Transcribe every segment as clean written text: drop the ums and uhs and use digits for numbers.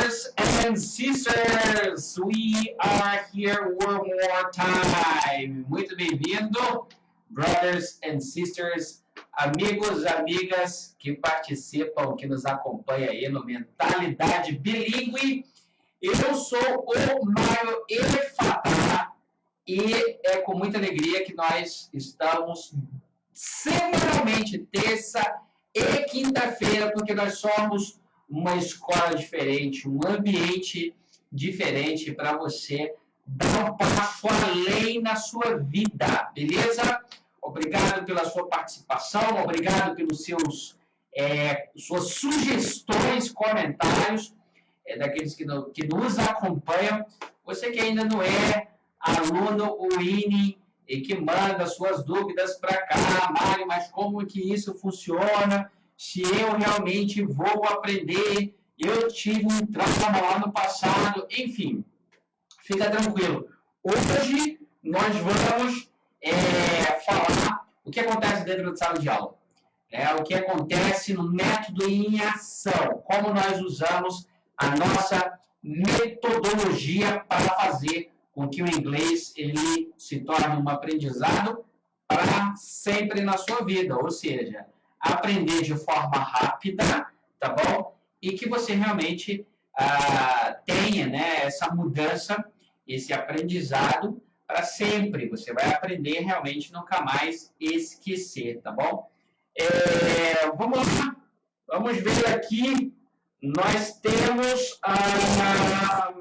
Brothers and sisters, we are here one more time. Muito bem-vindo, brothers and sisters, amigos, amigas que participam, que nos acompanham aí no Mentalidade Bilíngue. Eu sou o Mário Efatá e é com muita alegria que nós estamos semanalmente, terça e quinta-feira, porque nós somos uma escola diferente, um ambiente diferente para você dar um passo além na sua vida, beleza? Obrigado pela sua participação, obrigado pelos suas sugestões, comentários, daqueles que nos acompanham. Você que ainda não é aluno Winning e que manda suas dúvidas para cá, Mário, mas como que isso funciona? Se eu realmente vou aprender, eu tive um trauma lá no passado, enfim, fica tranquilo. Hoje nós vamos falar o que acontece dentro da sala de aula, o que acontece no método em ação, como nós usamos a nossa metodologia para fazer com que o inglês ele se torne um aprendizado para sempre na sua vida, ou seja, aprender de forma rápida, tá bom? E que você realmente tenha, essa mudança, esse aprendizado para sempre. Você vai aprender realmente nunca mais esquecer, tá bom? Vamos lá, vamos ver aqui. Nós temos a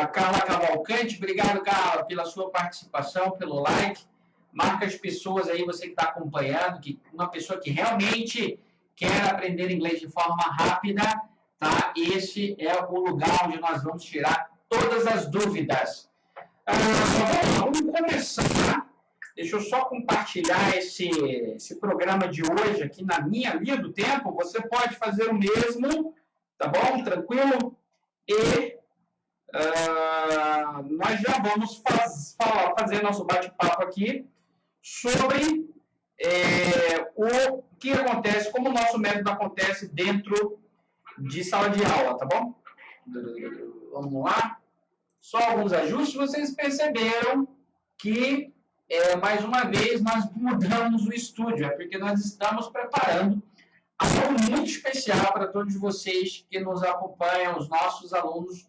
Carla Cavalcante. Obrigado, Carla, pela sua participação, pelo like. Marca as pessoas aí, você que está acompanhando, uma pessoa que realmente quer aprender inglês de forma rápida, tá? Esse é o lugar onde nós vamos tirar todas as dúvidas. Vamos começar. Deixa eu só compartilhar esse programa de hoje aqui na minha linha do tempo. Você pode fazer o mesmo, tá bom? Tranquilo? E nós já vamos fazer nosso bate-papo aqui sobre o que acontece, como o nosso método acontece dentro de sala de aula, tá bom? Vamos lá. Só alguns ajustes. Vocês perceberam que, mais uma vez, nós mudamos o estúdio, porque nós estamos preparando algo muito especial para todos vocês que nos acompanham, os nossos alunos,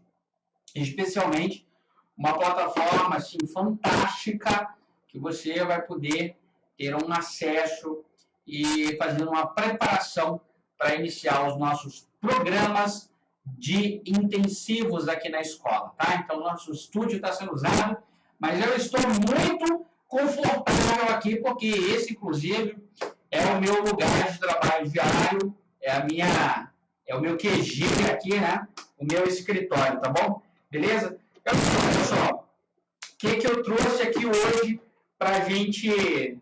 especialmente uma plataforma assim, fantástica, que você vai poder ter um acesso e fazer uma preparação para iniciar os nossos programas de intensivos aqui na escola, tá? Então, nosso estúdio está sendo usado, mas eu estou muito confortável aqui, porque esse, inclusive, é o meu lugar de trabalho diário, é o meu QG aqui, né? O meu escritório, tá bom? Beleza? Então, pessoal, o que eu trouxe aqui hoje para a gente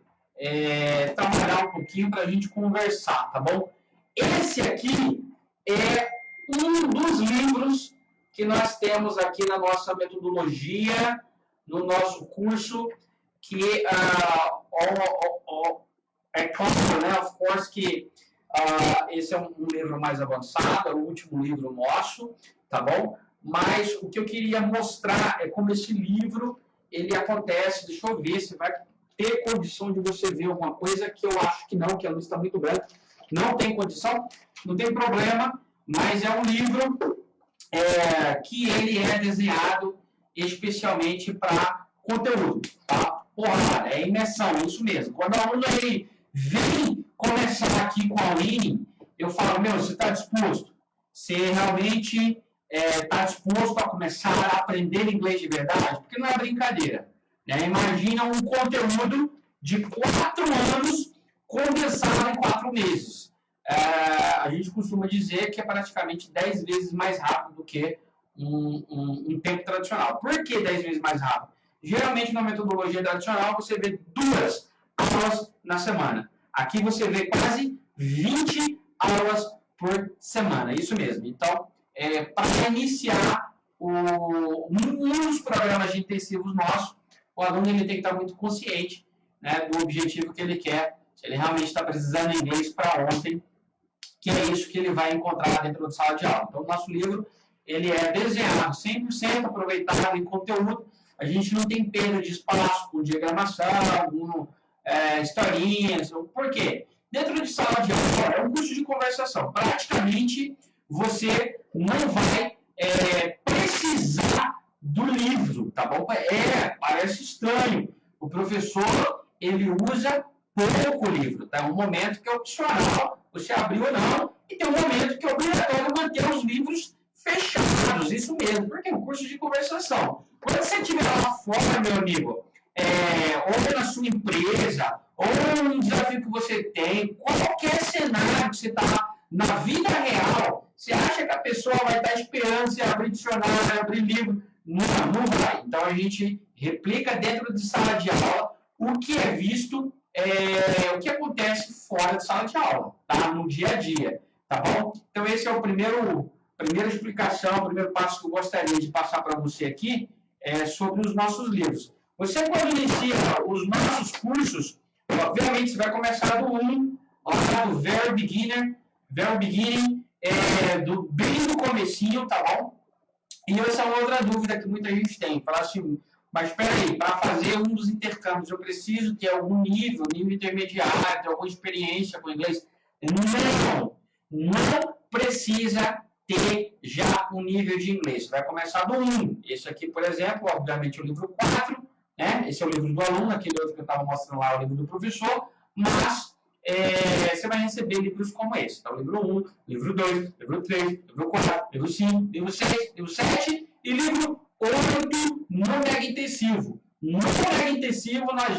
trabalhar um pouquinho, para a gente conversar, tá bom? Esse aqui é um dos livros que nós temos aqui na nossa metodologia, no nosso curso, que é claro, né? Of course que esse é um livro mais avançado, é o último livro nosso, tá bom? Mas o que eu queria mostrar é como esse livro ele acontece. Deixa eu ver se vai ter condição de você ver alguma coisa, que eu acho que não, que a luz está muito branca. Não tem condição, não tem problema, mas é um livro que ele é desenhado especialmente para conteúdo, tá? Porra, é imersão, é isso mesmo. Quando o aluno ele vem começar aqui com a Winning, eu falo, você está disposto? Você realmente está disposto a começar a aprender inglês de verdade? Porque não é brincadeira, né? Imagina um conteúdo de 4 anos condensado em 4 meses. A gente costuma dizer que é praticamente 10 vezes mais rápido do que um tempo tradicional. Por que 10 vezes mais rápido? Geralmente, na metodologia tradicional, você vê 2 aulas na semana. Aqui você vê quase 20 aulas por semana. Isso mesmo. Então, para iniciar um dos programas de intensivos nossos, o aluno ele tem que estar muito consciente, né, do objetivo que ele quer. Se ele realmente está precisando de inglês para ontem, que é isso que ele vai encontrar dentro da sala de aula. Então, o nosso livro ele é desenhado 100% aproveitado em conteúdo. A gente não tem perda de espaço com diagramação, com historinhas. Por quê? Dentro de sala de aula é um curso de conversação. Praticamente, você não vai precisar do livro, tá bom? Parece estranho. O professor, ele usa pouco livro, tá? Um momento que é opcional, você abriu ou não, e tem um momento que é obrigatório manter os livros fechados, isso mesmo, porque é um curso de conversação. Quando você estiver lá fora, meu amigo, ou na sua empresa, ou um desafio que você tem, qualquer cenário que você está na vida real, você acha que a pessoa vai estar esperando você abrir dicionário, abrir livro? Não, não vai. Então, a gente replica dentro de sala de aula o que é visto, o que acontece fora de sala de aula, tá? No dia a dia, tá bom? Então, esse é o primeira explicação, o primeiro passo que eu gostaria de passar para você aqui, sobre os nossos livros. Você, quando inicia os nossos cursos, obviamente, você vai começar do 1, lá do very beginning, bem do comecinho, tá bom? E essa é uma outra dúvida que muita gente tem. Fala assim, mas espera aí, para fazer um dos intercâmbios, eu preciso ter algum nível intermediário, ter alguma experiência com inglês? Não precisa ter já um nível de inglês. Você vai começar do 1. Esse aqui, por exemplo, obviamente, é o livro 4, né? Esse é o livro do aluno, aquele outro que eu estava mostrando lá, é o livro do professor, mas você vai receber livros como esse. Então, livro 1, livro 2, livro 3, livro 4, livro 5, livro 6, livro 7 e livro 8 no mega intensivo. No mega intensivo, nós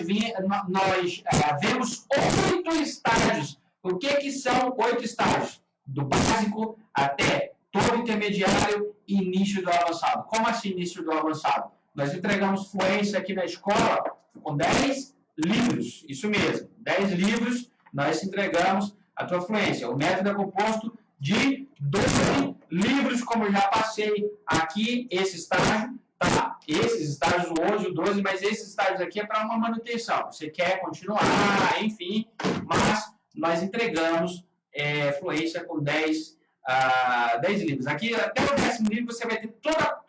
vemos 8 estágios. O que são 8 estágios? Do básico até todo intermediário e início do avançado. Como assim início do avançado? Nós entregamos fluência aqui na escola com 10 livros. Isso mesmo, 10 livros nós entregamos a tua fluência. O método é composto de 12 livros, como eu já passei aqui, esse estágio, tá? Esses estágios, o 11 e o 12, mas esses estágios aqui é para uma manutenção. Você quer continuar, enfim, mas nós entregamos fluência com 10 livros. Aqui, até o 10º livro, você vai ter todo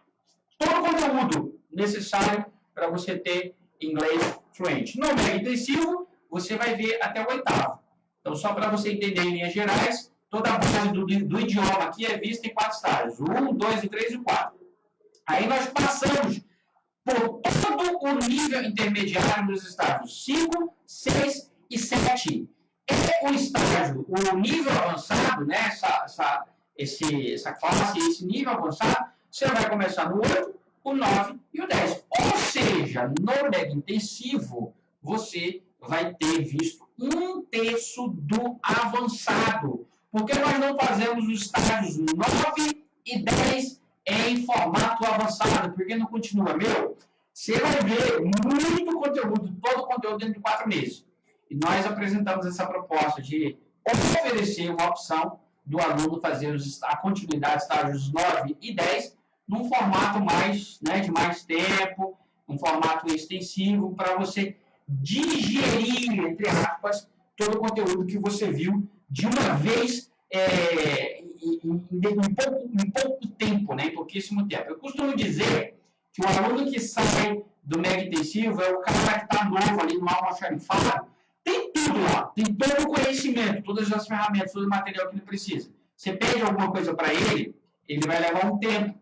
o conteúdo necessário para você ter inglês fluente. No mega intensivo, você vai ver até o 8º. Então, só para você entender em linhas gerais, toda a base do idioma aqui é vista em 4 estágios. O 1, 2, 3 e 4. Aí nós passamos por todo o nível intermediário dos estágios 5, 6 e 7. O estágio, o nível avançado, né, essa classe, esse nível avançado, você vai começar no 8, o 9 e o 10. Ou seja, no mega intensivo, você vai ter visto 1/3 do avançado. Por que nós não fazemos os estágios 9 e 10 em formato avançado? Porque não continua, você vai ver muito conteúdo, todo o conteúdo dentro de 4 meses. E nós apresentamos essa proposta de oferecer uma opção do aluno fazer a continuidade de estágios 9 e 10 num formato mais, de mais tempo, um formato extensivo, para você digerir, entre aspas, todo o conteúdo que você viu de uma vez em pouco tempo, em pouquíssimo tempo. Eu costumo dizer que o aluno que sai do mega intensivo é o cara que está novo ali no almoxarifado. Tem tudo lá, tem todo o conhecimento, todas as ferramentas, todo o material que ele precisa. Você pede alguma coisa para ele, ele vai levar um tempo,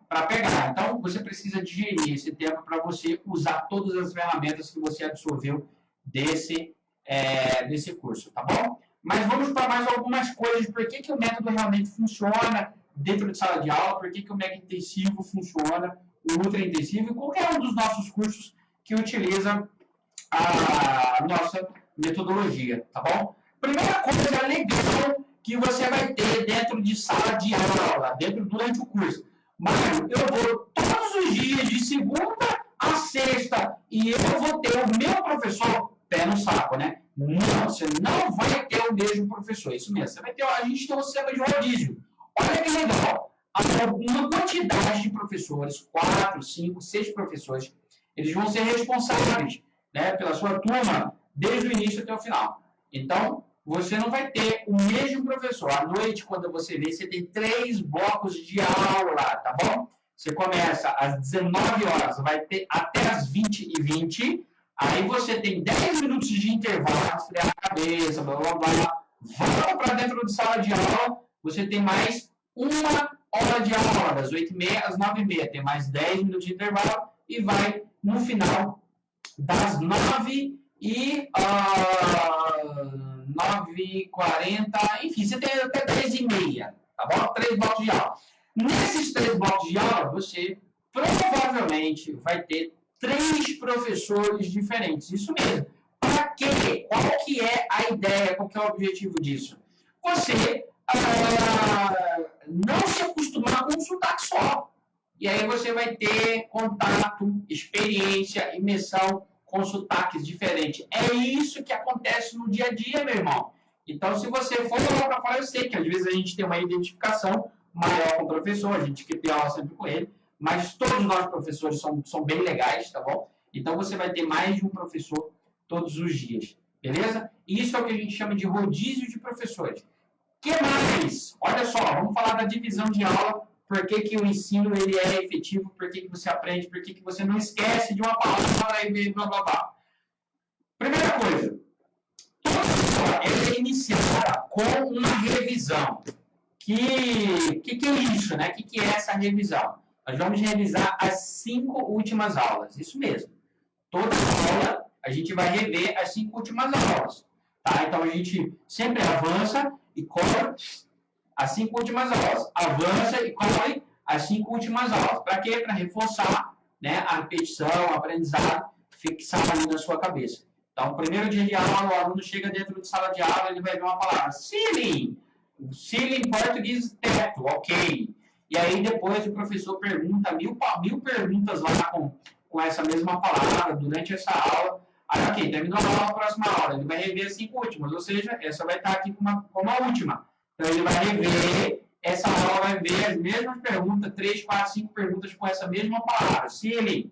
para pegar. Então, você precisa digerir esse tempo para você usar todas as ferramentas que você absorveu desse curso, tá bom? Mas vamos para mais algumas coisas, por que o método realmente funciona dentro de sala de aula, por que o mega intensivo funciona, o ultra intensivo e qualquer um dos nossos cursos que utiliza a nossa metodologia, tá bom? Primeira coisa legal que você vai ter dentro de sala de aula, durante o curso. Mário, eu vou todos os dias, de segunda a sexta, e eu vou ter o meu professor, pé no saco, Não, você não vai ter o mesmo professor, isso mesmo. A gente tem um sistema de rodízio. Olha que legal. Uma quantidade de professores, 4, 5, 6 professores, eles vão ser responsáveis pela sua turma desde o início até o final. Então, você não vai ter o mesmo professor. À noite, quando você vê, você tem 3 blocos de aula, tá bom? Você começa às 19 horas, vai ter até às 20h20. Aí você tem 10 minutos de intervalo, esfriar a cabeça, blá, blá, blá. Volta para dentro de sala de aula, você tem mais 1 hora de aula, das 8h30 às 9h30. Tem mais 10 minutos de intervalo e vai, no final, das 9h40, enfim, você tem até 10h30, tá bom? 3 blocos de aula. Nesses 3 blocos de aula, você provavelmente vai ter 3 professores diferentes. Isso mesmo. Para quê? Qual que é a ideia? Qual que é o objetivo disso? Você não se acostumar com um sotaque só. E aí você vai ter contato, experiência, imersão com sotaques diferentes. É isso que acontece no dia a dia, meu irmão. Então, se você for lá para fora, eu sei que às vezes a gente tem uma identificação maior com o professor, a gente quer ter aula sempre com ele, mas todos nós professores são bem legais, tá bom? Então, você vai ter mais de um professor todos os dias, beleza? Isso é o que a gente chama de rodízio de professores. O que mais? Olha só, vamos falar da divisão de aula, por que o ensino ele é efetivo, por que você aprende, por que você não esquece de uma palavra e blá, blá, blá. Primeira coisa, toda aula é iniciada com uma revisão. Que é isso, né? Que é essa revisão? Nós vamos revisar as 5 últimas aulas, isso mesmo. Toda aula, a gente vai rever as 5 últimas aulas, tá? Então, a gente sempre avança e cobre as 5 últimas aulas. Avança e cobre as 5 últimas aulas. Para quê? Para reforçar, né, a repetição, o aprendizado, fixar ali na sua cabeça. Então, primeiro dia de aula, o aluno chega dentro de sala de aula, ele vai ver uma palavra, ceiling. Ceiling em português, teto, ok. E aí depois o professor pergunta mil perguntas lá com essa mesma palavra durante essa aula. Aí, ok, terminou a aula, a próxima aula. Ele vai rever as 5 últimas, ou seja, essa vai estar aqui como a última. Então, ele vai rever, essa aula vai ver as mesmas perguntas, 3, 4, 5 perguntas com essa mesma palavra. Ceiling.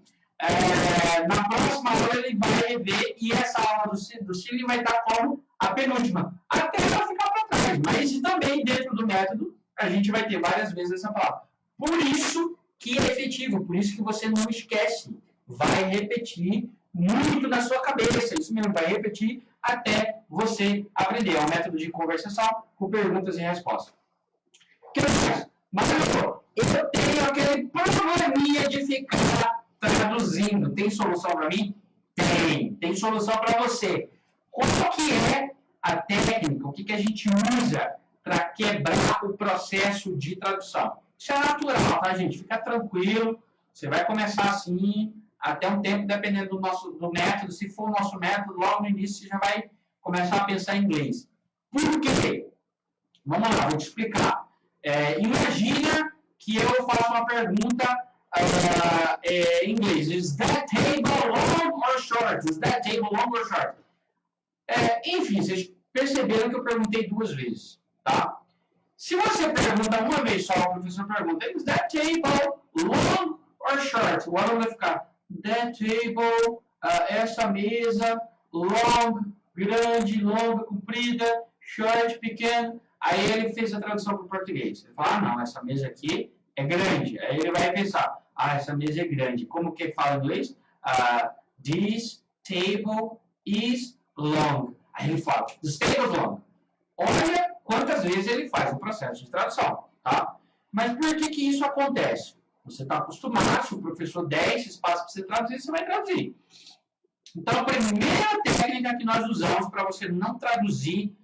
Na próxima aula, ele vai rever e essa aula do ceiling vai estar como a penúltima. Até ela ficar para trás. Mas também, dentro do método, a gente vai ter várias vezes essa palavra. Por isso que é efetivo, por isso que você não esquece. Vai repetir muito na sua cabeça. Isso mesmo, vai repetir até você aprender. É um método de conversação com perguntas e respostas. O que mais? Mas eu tenho aquele probleminha de ficar traduzindo. Tem solução para mim? Tem solução para você. Qual que é a técnica? O que a gente usa para quebrar o processo de tradução? Isso é natural, tá, gente? Fica tranquilo. Você vai começar assim, até um tempo, dependendo do método. Se for o nosso método, logo no início você já vai começar a pensar em inglês. Por quê? Vamos lá, vou te explicar. Imagina que eu faço uma pergunta em inglês. Is that table long or short? Is that table long or short? Enfim, vocês perceberam que eu perguntei 2 vezes, tá? Se você pergunta uma vez só, o professor pergunta, is that table long or short? O aluno vai ficar, that table, essa mesa, long, grande, longa, comprida, short, pequeno. Aí ele fez a tradução para o português. Ele fala, não, essa mesa aqui é grande. Aí ele vai pensar, essa mesa é grande. Como que fala em inglês? This table is long. Aí ele fala, this table is long. Olha quantas vezes ele faz o processo de tradução, tá? Mas por que isso acontece? Você está acostumado, se o professor der esse espaço para você traduzir, você vai traduzir. Então, a primeira técnica que nós usamos para você não traduzir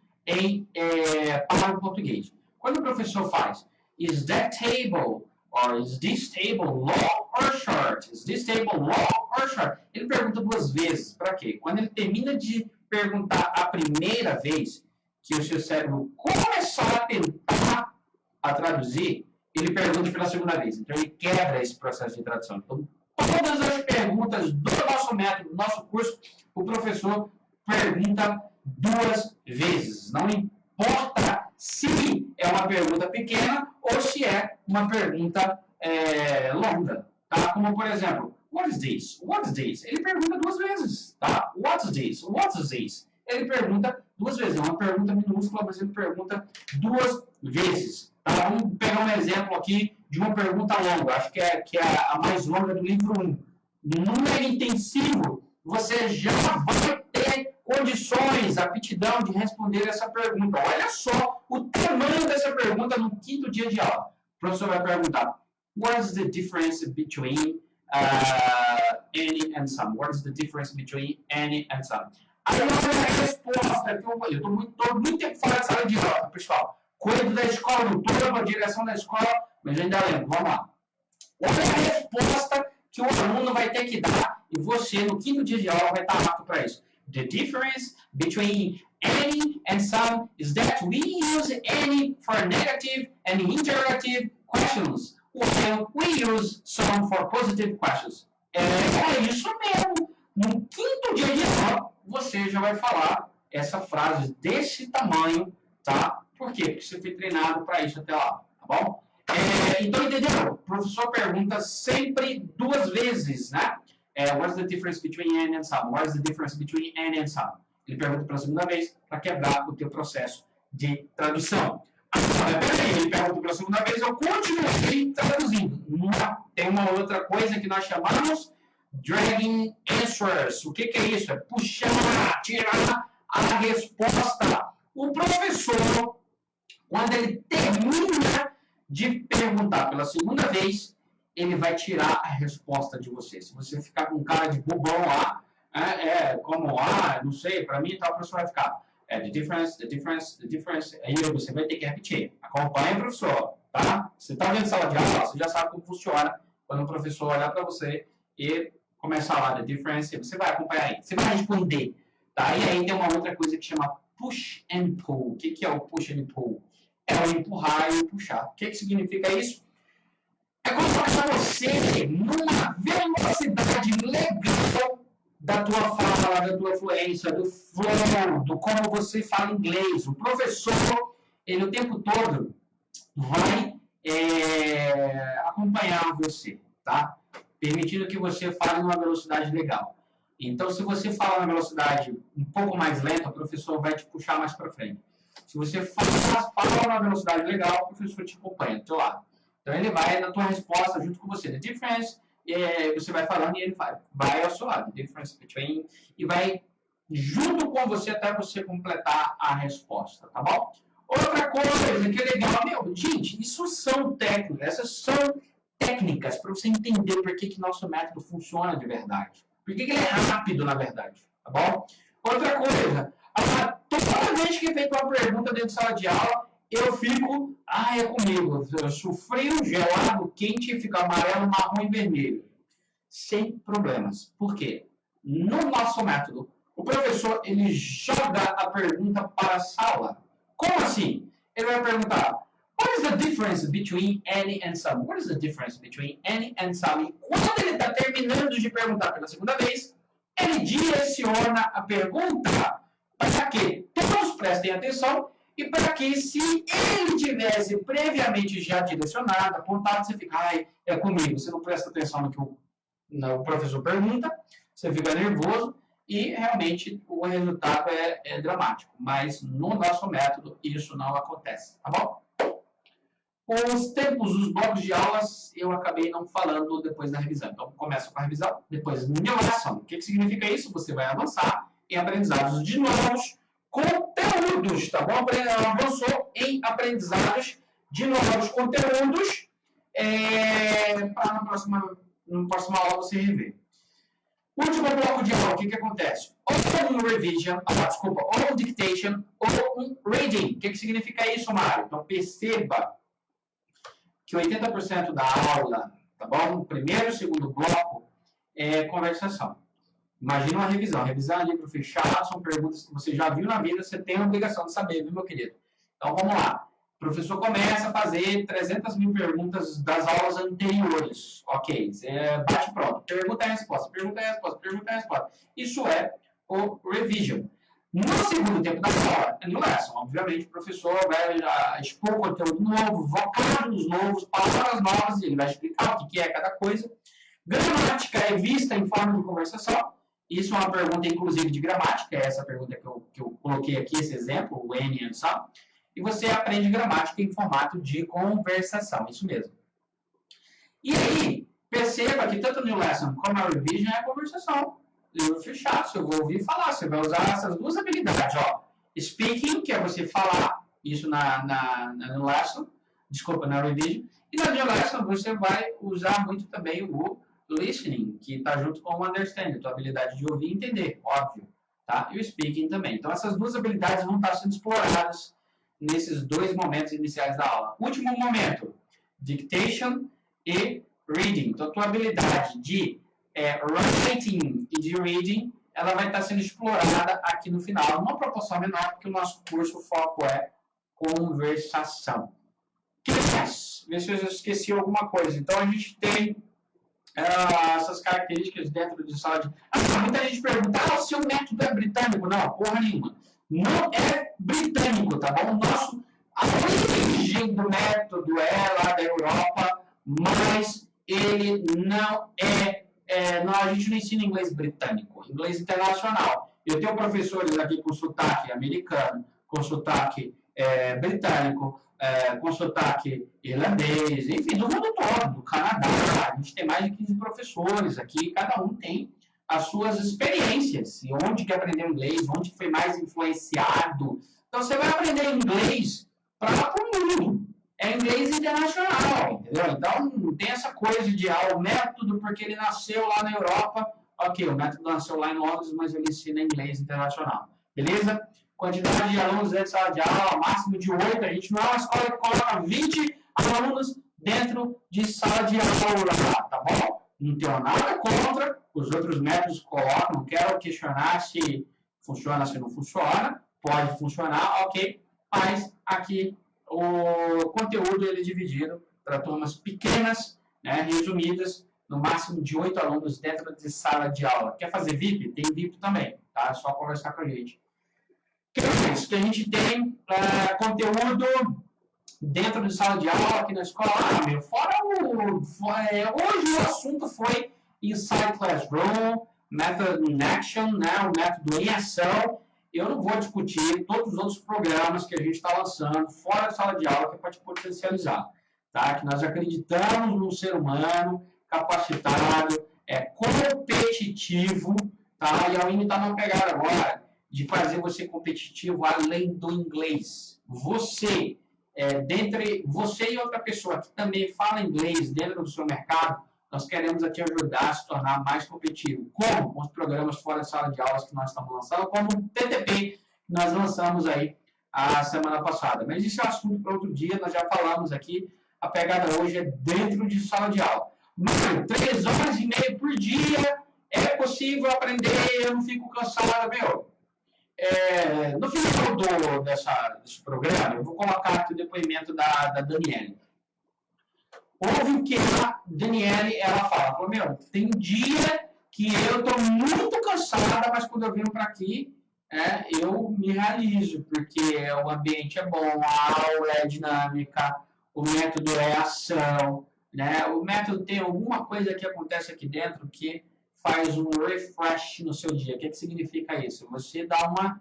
para o português. Quando o professor faz, is that table, or is this table long or short? Is this table long or short? Ele pergunta 2 vezes. Para quê? Quando ele termina de perguntar a primeira vez, que o seu cérebro começar a tentar a traduzir, ele pergunta pela segunda vez. Então, ele quebra esse processo de tradução. Então, todas as perguntas do nosso método, do nosso curso, o professor pergunta 2 vezes. Não importa se é uma pergunta pequena ou se é uma pergunta longa. Tá? Como, por exemplo, what is this? What is this? Ele pergunta 2 vezes. Tá? What is this? What is this? Ele pergunta duas vezes. É uma pergunta minúscula, mas ele pergunta duas vezes. Tá? Vamos pegar um exemplo aqui de uma pergunta longa. Acho que é a mais longa do livro 1. Número intensivo, você já vai ter condições, aptidão de responder essa pergunta. Olha só o tamanho dessa pergunta no 5º dia de aula. O professor vai perguntar: what's the difference between any and some? What's the difference between any and some? Aí olha a resposta. Eu estou muito tempo fora da sala de aula, pessoal. Cuido da escola, não estou na direção da escola, mas ainda lembro. Vamos lá. Olha a resposta que o aluno vai ter que dar e você, no 5º dia de aula, vai estar apto para isso. The difference between any and some is that we use any for negative and interrogative questions, while we use some for positive questions. É isso mesmo. No 5º dia de aula, você já vai falar essa frase desse tamanho, tá? Por quê? Porque você foi treinado para isso até lá, tá bom? Então, entendeu? O professor pergunta sempre duas vezes, né? What's the difference between any and some? What's the difference between any and some? Ele pergunta pela segunda vez para quebrar o teu processo de tradução. Agora, peraí, ele pergunta pela segunda vez, eu continuei traduzindo. Não, tem uma outra coisa que nós chamamos dragging answers. O que é isso? É puxar, tirar a resposta. O professor, quando ele termina de perguntar pela segunda vez, ele vai tirar a resposta de você. Se você ficar com cara de bobão lá, não sei, para mim, tal, o professor vai ficar, the difference, aí você vai ter que repetir. Acompanhe o professor, tá? Você está vendo sala de aula, você já sabe como funciona quando o professor olhar para você e começar lá, the difference, você vai acompanhar aí, você vai responder, tá? E aí tem uma outra coisa que chama push and pull. O que é o push and pull? É o empurrar e o puxar. O que significa isso? É colocar você numa velocidade legal da tua fala, da tua fluência, do flow, do como você fala inglês. O professor, ele o tempo todo vai acompanhar você, tá? Permitindo que você fale numa velocidade legal. Então, se você fala numa velocidade um pouco mais lenta, o professor vai te puxar mais para frente. Se você fala numa velocidade legal, o professor te acompanha do teu lado. Então, ele vai na tua resposta junto com você. The difference, você vai falando e ele vai ao seu lado. The difference between, e vai junto com você até você completar a resposta, tá bom? Outra coisa que é legal, gente, isso são técnicas, essas são técnicas para você entender por que nosso método funciona de verdade. Por que ele é rápido, na verdade, tá bom? Outra coisa, toda vez que é feita uma pergunta dentro de sala de aula, eu fico, é comigo, eu sou frio, gelado, quente, fica amarelo, marrom e vermelho. Sem problemas. Por quê? No nosso método, o professor, ele joga a pergunta para a sala. Como assim? Ele vai perguntar, what is the difference between any and some? What is the difference between any and some? E quando ele está terminando de perguntar pela segunda vez, ele direciona a pergunta para que todos prestem atenção e para que, se ele tivesse previamente já direcionado, apontado, você fica, é comigo. Você não presta atenção no que o professor pergunta, você fica nervoso e realmente o resultado é dramático. Mas no nosso método isso não acontece, tá bom? Os tempos, os blocos de aulas, eu acabei não falando depois da revisão. Então, começa com a revisão, depois minoração. O que significa isso? Você vai avançar em aprendizados de novos conteúdos, tá bom? Avançou em aprendizados de novos conteúdos para na próxima aula você rever. Último bloco de aula, o que acontece? Ou um revision, ou um dictation, ou um reading. O que significa isso, Mário? Então, perceba que 80% da aula, tá bom? O primeiro e o segundo bloco é conversação. Imagina uma revisão. Revisar livro fechado, são perguntas que você já viu na vida, você tem a obrigação de saber, viu, meu querido? Então, vamos lá. O professor começa a fazer 300 mil perguntas das aulas anteriores. Ok, bate pronto. Pergunta e resposta, pergunta e resposta, pergunta e resposta. Isso é o revision. No segundo tempo da aula, no lesson, obviamente, o professor vai expor conteúdo novo, vocábulos novos, palavras novas, e ele vai explicar o que é cada coisa. Gramática é vista em forma de conversação, Isso é uma pergunta, inclusive, de gramática, é essa pergunta que eu coloquei aqui, esse exemplo, o when and some, e você aprende gramática em formato de conversação, isso mesmo. E aí, perceba que tanto no lesson como na revision é conversação. Livro fechado, você vai ouvir falar, você vai usar essas duas habilidades, ó. Speaking, que é você falar, isso no lesson, desculpa, na revision, e na new lesson você vai usar muito também o listening, que está junto com o understanding, a tua habilidade de ouvir e entender, óbvio, tá? E o speaking também. Então, essas duas habilidades vão estar sendo exploradas nesses dois momentos iniciais da aula. Último momento, dictation e reading. Então, a tua habilidade de writing e de reading, ela vai estar sendo explorada aqui no final, numa proporção menor, porque o nosso curso, o foco é conversação. O que mais? Vê se eu esqueci alguma coisa. Então, a gente tem essas características dentro de sala de... muita gente pergunta, o seu método é britânico? Não, porra nenhuma. Não é britânico, tá bom? A origem do método é lá da Europa, mas ele não a gente não ensina inglês britânico, inglês internacional. Eu tenho professores aqui com sotaque americano, com sotaque britânico, com sotaque irlandês, enfim, do mundo todo, do Canadá. A gente tem mais de 15 professores aqui, cada um tem as suas experiências, e onde que aprendeu inglês, onde foi mais influenciado. Então, você vai aprender inglês para o mundo. É inglês internacional, entendeu? Então, não tem essa coisa de o método, porque ele nasceu lá na Europa. Ok, o método nasceu lá em Londres, mas ele ensina inglês internacional. Beleza? Quantidade de alunos dentro de sala de aula, máximo de 8. A gente não é uma escola que coloca 20 alunos dentro de sala de aula, tá bom? Não tenho nada contra, os outros métodos colocam, não quero questionar se funciona, se não funciona, pode funcionar, ok, mas aqui o conteúdo ele é dividido para turmas pequenas, né, resumidas, no máximo de 8 alunos dentro de sala de aula. Quer fazer VIP? Tem VIP também, tá? É só conversar com a gente. O que é isso? Que a gente tem conteúdo dentro de sala de aula aqui na escola. Hoje o assunto foi Inside Classroom, Method in Action, né, o método em ação. Eu não vou discutir todos os outros programas que a gente está lançando fora da sala de aula que é para te potencializar. Tá? Que nós acreditamos num ser humano capacitado, competitivo, tá? E a Winnie está numa pegada agora de fazer você competitivo além do inglês. Você, dentre você e outra pessoa que também fala inglês dentro do seu mercado, nós queremos te ajudar a se tornar mais competitivo. Como? Com os programas fora da sala de aulas que nós estamos lançando, como o TTP, que nós lançamos aí a semana passada. Mas isso é assunto para outro dia, nós já falamos aqui. A pegada hoje é dentro de sala de aula. Mário, 3 horas e meia por dia, é possível aprender, eu não fico cansado, meu. No final desse programa, eu vou colocar aqui o depoimento da Daniele. Houve o que a Daniele, ela falou, meu, tem dia que eu estou muito cansada, mas quando eu venho para aqui, eu me realizo, porque o ambiente é bom, a aula é dinâmica, o método é ação, né? O método tem alguma coisa que acontece aqui dentro que faz um refresh no seu dia. O que significa isso? Você dá uma,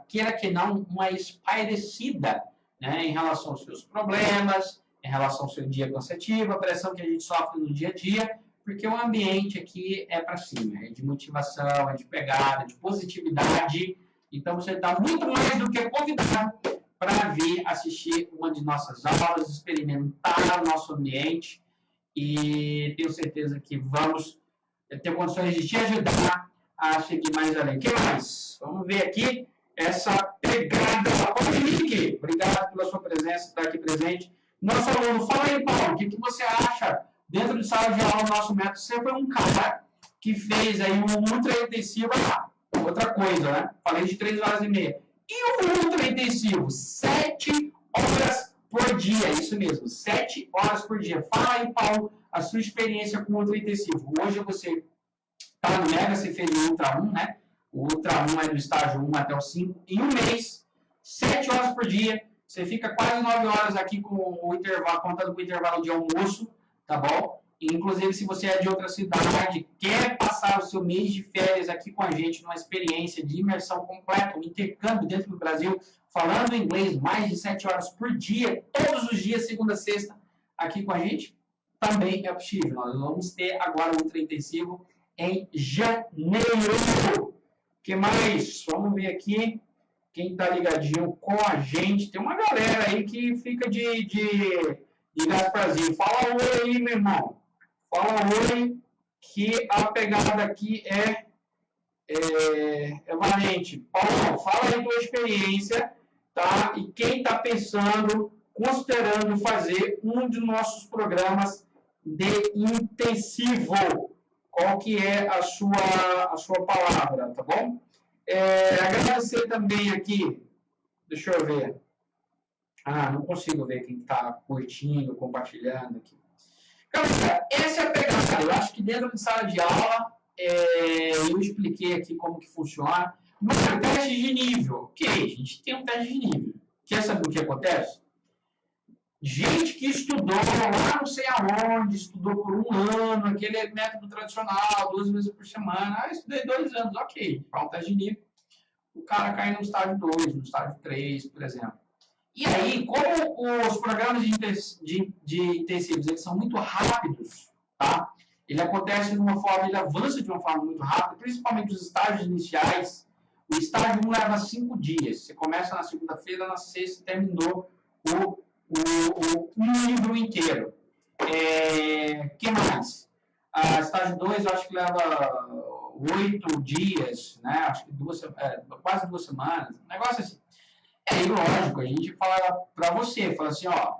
queira que não, uma espairecida, né, em relação aos seus problemas, em relação ao seu dia cansativo, a pressão que a gente sofre no dia a dia, porque o ambiente aqui é para cima, é de motivação, é de pegada, de positividade. Então, você está muito mais do que convidado para vir assistir uma de nossas aulas, experimentar o nosso ambiente, e tenho certeza que vamos ter condições de te ajudar a seguir mais além. O que mais? Vamos ver aqui essa pegada. Oi, Henrique, obrigado pela sua presença, estar aqui presente. Nosso aluno, fala aí, Paulo, o que você acha dentro de sala de aula, o nosso método? Você foi um cara que fez aí um ultra intensivo. Outra coisa, né? Falei de 3 horas e meia. E o ultra intensivo? 7 horas por dia, isso mesmo, 7 horas por dia. Fala aí, Paulo, a sua experiência com o ultra intensivo. Hoje você está no Mega, você fez o Ultra 1, né? O Ultra 1 é do estágio 1 até o 5. Em um mês, 7 horas por dia. Você fica quase 9 horas aqui com o intervalo, contando com o intervalo de almoço, tá bom? E, inclusive, se você é de outra cidade, quer passar passar o seu mês de férias aqui com a gente, numa experiência de imersão completa, um intercâmbio dentro do Brasil, falando inglês mais de 7 horas por dia, todos os dias, segunda a sexta, aqui com a gente, também é possível. Nós vamos ter agora o Ultra Intensivo em janeiro. O que mais? Vamos ver aqui quem está ligadinho com a gente. Tem uma galera aí que fica de Gasparzinho. Fala oi aí, meu irmão. Fala oi, que a pegada aqui é valente. Paulo, fala aí tua experiência, tá? E quem está pensando, considerando fazer um de nossos programas de intensivo. Qual que é a sua palavra, tá bom? Agradecer também aqui, deixa eu ver. Não consigo ver quem está curtindo, compartilhando aqui. Galera, essa é a pegada. Eu acho que dentro de sala de aula, eu expliquei aqui como que funciona. Mas teste de nível. Ok, a gente tem um teste de nível. Quer saber o que acontece? Gente que estudou lá não sei aonde, estudou por um ano, aquele método tradicional, 2 vezes por semana. Estudei 2 anos, ok. Faz um teste de nível. O cara cai no estágio 2, no estágio 3, por exemplo. E aí, como os programas de intensivos eles são muito rápidos, tá? Ele acontece de uma forma, ele avança de uma forma muito rápida, principalmente os estágios iniciais. O estágio 1 leva 5 dias. Você começa na segunda-feira, na sexta, terminou um livro inteiro. Que mais? Estágio 2, eu acho que leva 8 dias, né? Acho que quase 2 semanas. Um negócio assim. E lógico, a gente fala para você, fala assim, ó,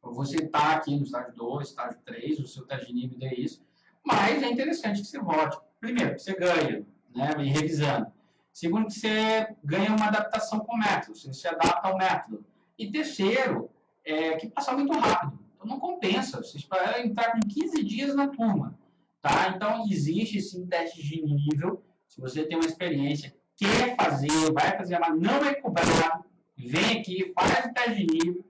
você está aqui no estágio 2, estágio 3, o seu teste de nível é isso, mas é interessante que você volte. Primeiro, que você ganha, né, e revisando. Segundo, que você ganha uma adaptação com o método, você se adapta ao método. E terceiro, que passa muito rápido, então não compensa, você vai entrar com 15 dias na turma, tá? Então, existe sim teste de nível, se você tem uma experiência, quer fazer, vai fazer, mas não é cobrado, vem aqui, faz o teste de nível,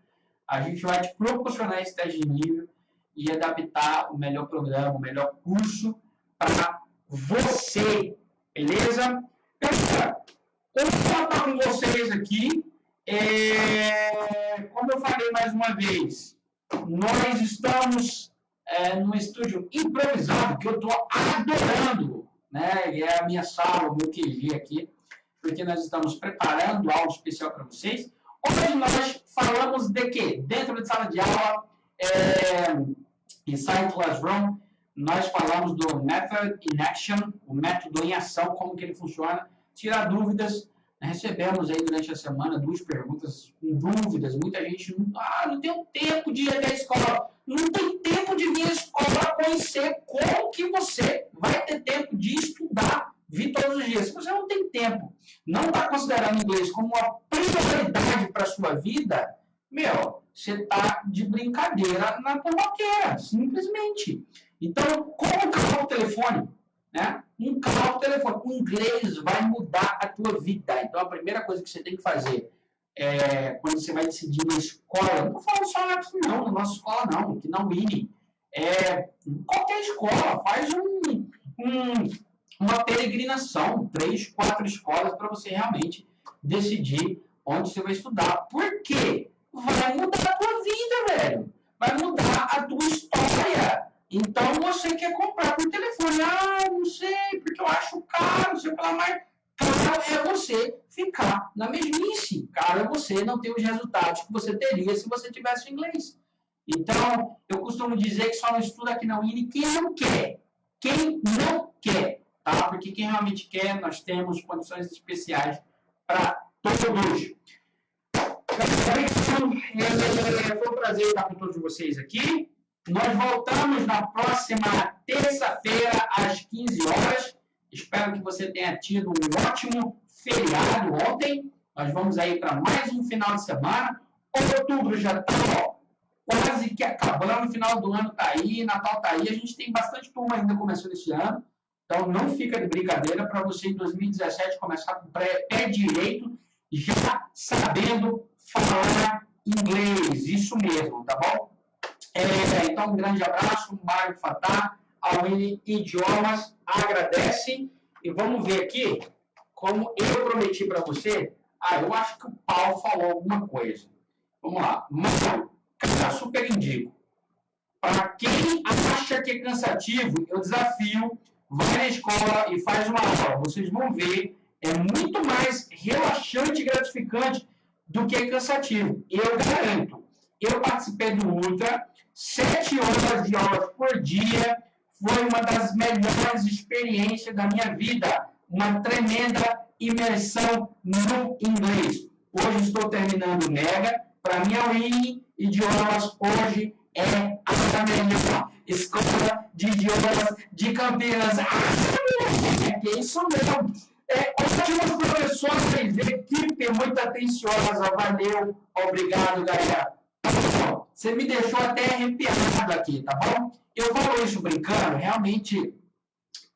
a gente vai te proporcionar esse teste de nível e adaptar o melhor programa, o melhor curso para você, beleza? Pessoal, eu vou falar com vocês aqui, como eu falei mais uma vez, nós estamos num estúdio improvisado, que eu estou adorando, né? É a minha sala, o meu QG aqui, porque nós estamos preparando algo especial para vocês. Hoje nós falamos de quê? Dentro de sala de aula, Inside Classroom, nós falamos do Method in Action, o método em ação, como que ele funciona, tirar dúvidas. Recebemos aí durante a semana 2 perguntas com dúvidas. Muita gente não tem tempo de ir até a escola. Não tem tempo de vir à escola conhecer como que você vai ter tempo de estudar, vir todos os dias. Se você não tem tempo, não está considerando inglês como uma prioridade para a sua vida, você está de brincadeira na tomaqueira, simplesmente. Então, como colocar o telefone? Né? Um canal de telefone. O inglês vai mudar a tua vida. Então, a primeira coisa que você tem que fazer quando você vai decidir na escola, não estou falando só na nossa escola não, que não Winnie, qualquer escola, faz uma peregrinação, 3, 4 escolas para você realmente decidir onde você vai estudar. Por quê? Vai mudar a tua vida, velho. Vai mudar a tua história. Então, você quer comprar por telefone. Não sei, porque eu acho caro, não sei o que lá, mas caro é você ficar na mesmice. Caro é você não ter os resultados que você teria se você tivesse inglês. Então, eu costumo dizer que só não estuda aqui na Uni quem não quer. Quem não quer, tá? Porque quem realmente quer, nós temos condições especiais para todos. Foi um prazer estar com todos vocês aqui. Nós voltamos na próxima terça-feira, às 15 horas. Espero que você tenha tido um ótimo feriado ontem. Nós vamos aí para mais um final de semana. Outubro já está quase que acabando, o final do ano está aí, Natal está aí. A gente tem bastante turma ainda começando esse ano. Então, não fica de brincadeira para você, em 2017, começar com pé direito, já sabendo falar inglês. Isso mesmo, tá bom? Então, um grande abraço, Mário Fatá. A Winnie Idiomas agradece. E vamos ver aqui, como eu prometi para você. Eu acho que o Paulo falou alguma coisa. Vamos lá. Mário, cara, super indico. Para quem acha que é cansativo, eu desafio, vai na escola e faz uma aula. Vocês vão ver, é muito mais relaxante e gratificante do que cansativo. Eu garanto. Eu participei do Ultra, 7 horas de aulas por dia, foi uma das melhores experiências da minha vida. Uma tremenda imersão no inglês. Hoje estou terminando o Mega. Para mim, a Winnie Idiomas hoje é a melhor escola de idiomas de Campinas. É isso mesmo. Ótimos professores, equipe muito atenciosa. Valeu, obrigado, galera. Você me deixou até arrepiado aqui, tá bom? Eu falo isso brincando, realmente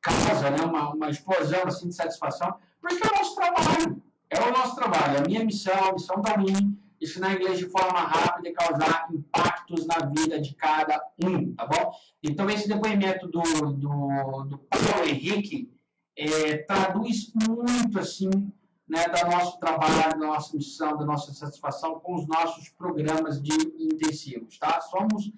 causa, né, uma explosão assim, de satisfação, porque é o nosso trabalho. É o nosso trabalho. A minha missão, a missão da Winnie, ensinar inglês de forma rápida e causar impactos na vida de cada um, tá bom? Então, esse depoimento do Paulo Henrique traduz muito, assim, né, do nosso trabalho, da nossa missão, da nossa satisfação com os nossos programas de intensivos, tá? Somos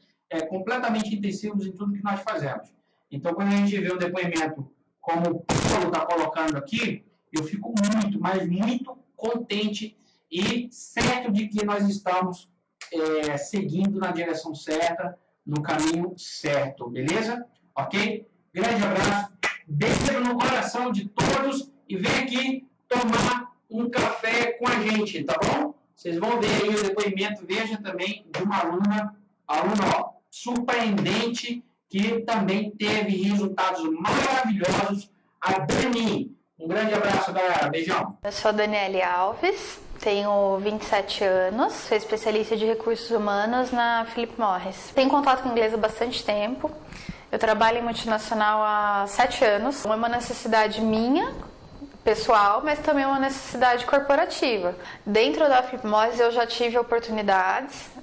completamente intensivos em tudo que nós fazemos. Então, quando a gente vê o depoimento como o Paulo está colocando aqui, eu fico muito, mas muito contente e certo de que nós estamos seguindo na direção certa, no caminho certo, beleza? Ok? Grande abraço, beijo no coração de todos e vem aqui tomar um café com a gente, tá bom? Vocês vão ver aí o depoimento, veja também de uma aluna ó, surpreendente, que também teve resultados maravilhosos, a Dani. Um grande abraço, galera. Beijão. Eu sou a Daniele Alves, tenho 27 anos, sou especialista de recursos humanos na Philip Morris. Tenho contato com inglês há bastante tempo. Eu trabalho em multinacional há 7 anos. É uma necessidade minha, pessoal, mas também uma necessidade corporativa. Dentro da Philip Morris eu já tive oportunidades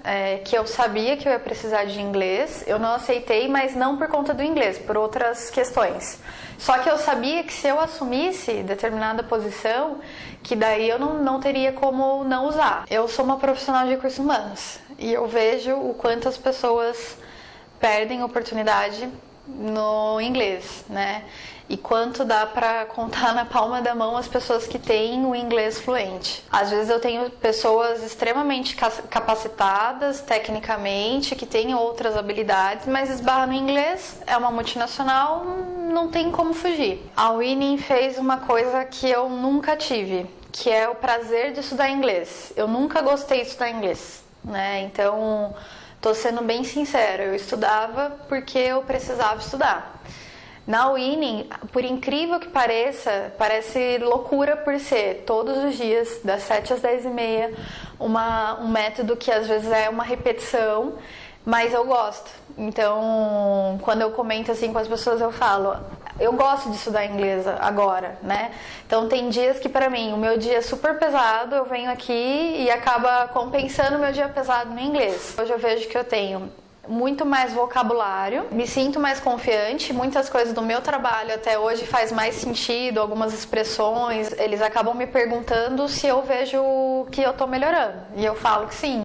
que eu sabia que eu ia precisar de inglês. Eu não aceitei, mas não por conta do inglês, por outras questões. Só que eu sabia que se eu assumisse determinada posição, que daí eu não teria como não usar. Eu sou uma profissional de recursos humanos e eu vejo o quanto as pessoas perdem oportunidade no inglês, né? E quanto dá para contar na palma da mão as pessoas que têm o inglês fluente. Às vezes eu tenho pessoas extremamente capacitadas tecnicamente, que têm outras habilidades, mas esbarra no inglês, é uma multinacional, não tem como fugir. A Winnie fez uma coisa que eu nunca tive, que é o prazer de estudar inglês. Eu nunca gostei de estudar inglês, né? Então, tô sendo bem sincera, eu estudava porque eu precisava estudar. Na Winnie, por incrível que pareça, parece loucura por ser todos os dias, das 7 às 10h30, um método que às vezes é uma repetição, mas eu gosto. Então, quando eu comento assim com as pessoas, eu falo, eu gosto de estudar inglês agora, né? Então, tem dias que para mim, o meu dia é super pesado, eu venho aqui e acaba compensando o meu dia pesado no inglês. Hoje eu vejo que eu tenho muito mais vocabulário, me sinto mais confiante, muitas coisas do meu trabalho até hoje faz mais sentido, algumas expressões, eles acabam me perguntando se eu vejo que eu tô melhorando, e eu falo que sim.